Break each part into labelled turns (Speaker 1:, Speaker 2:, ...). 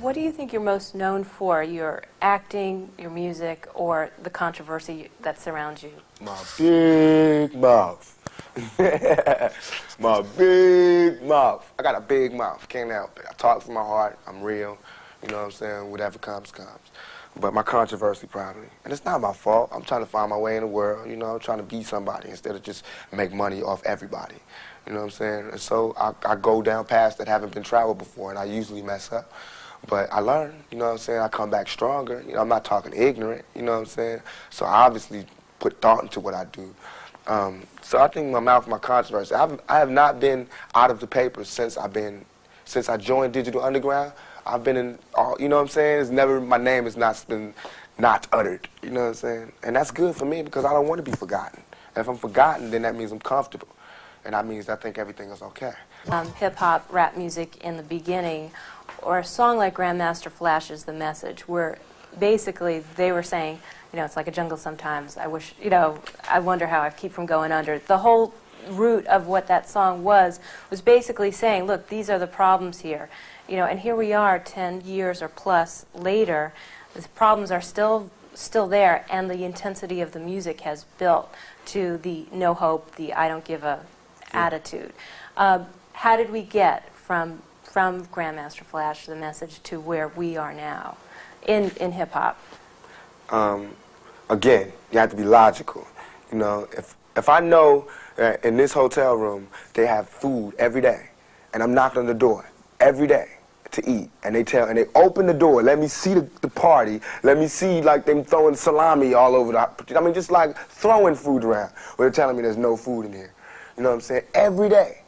Speaker 1: What do you think you're most known for? Your acting, your music, or the controversy that surrounds you?
Speaker 2: My big mouth. My big mouth. I got a big mouth. Can't help it. I talk from my heart. I'm real. You know what I'm saying? Whatever comes, comes. But my controversy, probably. And it's not my fault. I'm trying to find my way in the world. You know, I'm trying to be somebody instead of just make money off everybody. You know what I'm saying? And so I go down paths that haven't been traveled before, and I usually mess up. But I learn, you know what I'm saying? I come back stronger. You know, I'm not talking ignorant, you know what I'm saying? So I obviously put thought into what I do. So I think my mouth, my controversy. I have not been out of the paper since I joined Digital Underground. I've been in all, you know what I'm saying? It's never, my name has not been not uttered, you know what I'm saying? And that's good for me because I don't want to be forgotten. And if I'm forgotten, then that means I'm comfortable. And that means I think everything is okay.
Speaker 1: Hip-hop, rap music in the beginning, or a song like Grandmaster Flash's The Message, where basically they were saying, you know, it's like a jungle sometimes. I wish, you know, I wonder how I keep from going under. The whole root of what that song was basically saying, look, these are the problems here. You know, and here we are 10 years or plus later, the problems are still there, and the intensity of the music has built to the no hope, the I don't give a attitude. How did we get from Grandmaster Flash, The Message, to where we are now in hip-hop?
Speaker 2: Again, you have to be logical. You know, if I know that in this hotel room they have food every day, and I'm knocking on the door every day to eat, and they open the door, let me see the party, let me see like them throwing salami all over I mean, just like throwing food around, but they're telling me there's no food in here. You know what I'm saying? Every day,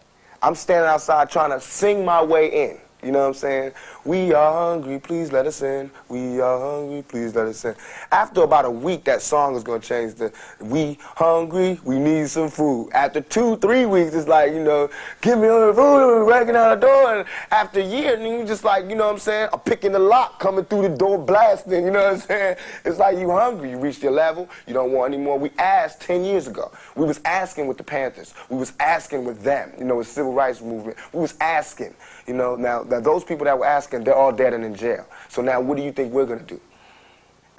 Speaker 2: I'm standing outside trying to sing my way in. You know what I'm saying? We are hungry, please let us in. We are hungry, please let us in. After about a week, that song is going to change to, we hungry, we need some food. After 2-3 weeks, it's like, you know, give me all the food, breaking out the door. And after a year, you just like, you know what I'm saying, I'm picking the lock, coming through the door, blasting, you know what I'm saying? It's like you hungry, you reached your level, you don't want any more. We asked 10 years ago. We was asking with the Panthers. We was asking with them, you know, with the Civil Rights Movement. We was asking, you know, now those people that were asking, they're all dead and in jail. So now what do you think we're going to do?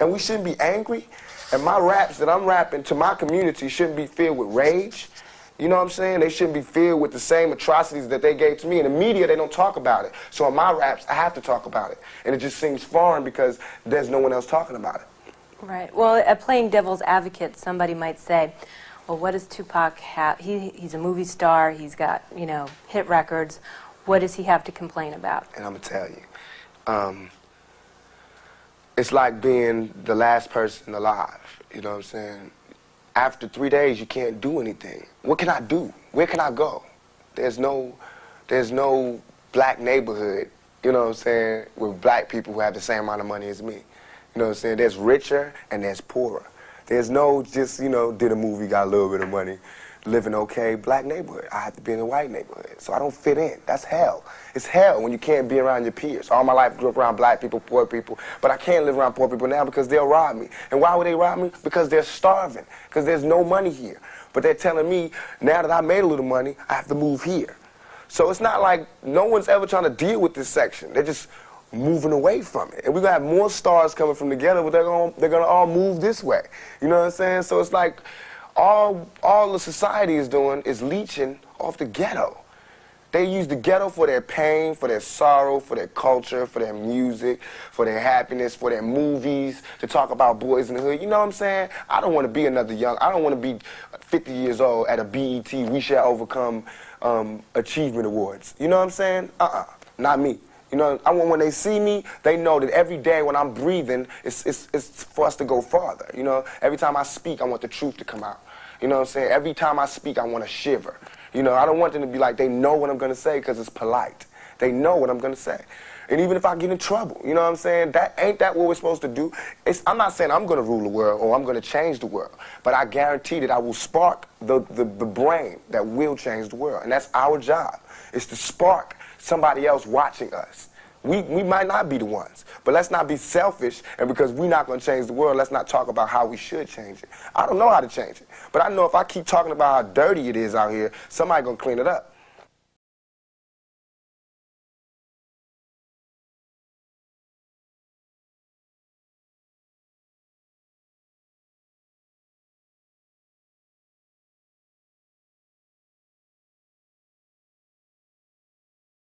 Speaker 2: And we shouldn't be angry. And my raps that I'm rapping to my community shouldn't be filled with rage. You know what I'm saying? They shouldn't be filled with the same atrocities that they gave to me. In the media, they don't talk about it. So in my raps, I have to talk about it. And it just seems foreign because there's no one else talking about it.
Speaker 1: Right. Well, playing devil's advocate, somebody might say, well, what does Tupac have? He's a movie star. He's got, you know, hit records. What does he have to complain about?
Speaker 2: And I'm going to tell you, it's like being the last person alive, you know what I'm saying? After 3 days, you can't do anything. What can I do? Where can I go? There's no black neighborhood, you know what I'm saying, with black people who have the same amount of money as me. You know what I'm saying? There's richer and there's poorer. There's no just, you know, did a movie, got a little bit of money, living okay, black neighborhood. I have to be in a white neighborhood, so I don't fit in. That's hell. It's hell when you can't be around your peers. All my life I grew up around black people, poor people, but I can't live around poor people now because they'll rob me. And why would they rob me? Because they're starving, because there's no money here. But they're telling me, now that I made a little money, I have to move here. So it's not like no one's ever trying to deal with this section. They're just moving away from it. And we're going to have more stars coming from together, but they're gonna all move this way. You know what I'm saying? So it's like, all the society is doing is leeching off the ghetto. They use the ghetto for their pain, for their sorrow, for their culture, for their music, for their happiness, for their movies, to talk about boys in the hood. You know what I'm saying? I don't want to be another I don't want to be 50 years old at a BET We Shall Overcome Achievement Awards. You know what I'm saying? Not me. You know, I want when they see me, they know that every day when I'm breathing, it's for us to go farther. You know, every time I speak, I want the truth to come out. You know what I'm saying? Every time I speak, I want to shiver. You know, I don't want them to be like, they know what I'm going to say because it's polite. They know what I'm going to say. And even if I get in trouble, you know what I'm saying? Ain't that what we're supposed to do? I'm not saying I'm going to rule the world or I'm going to change the world, but I guarantee that I will spark the brain that will change the world. And that's our job, is to spark somebody else watching us. We might not be the ones, but let's not be selfish, and because we're not going to change the world, let's not talk about how we should change it. I don't know how to change it, but I know if I keep talking about how dirty it is out here, somebody's going to clean it up.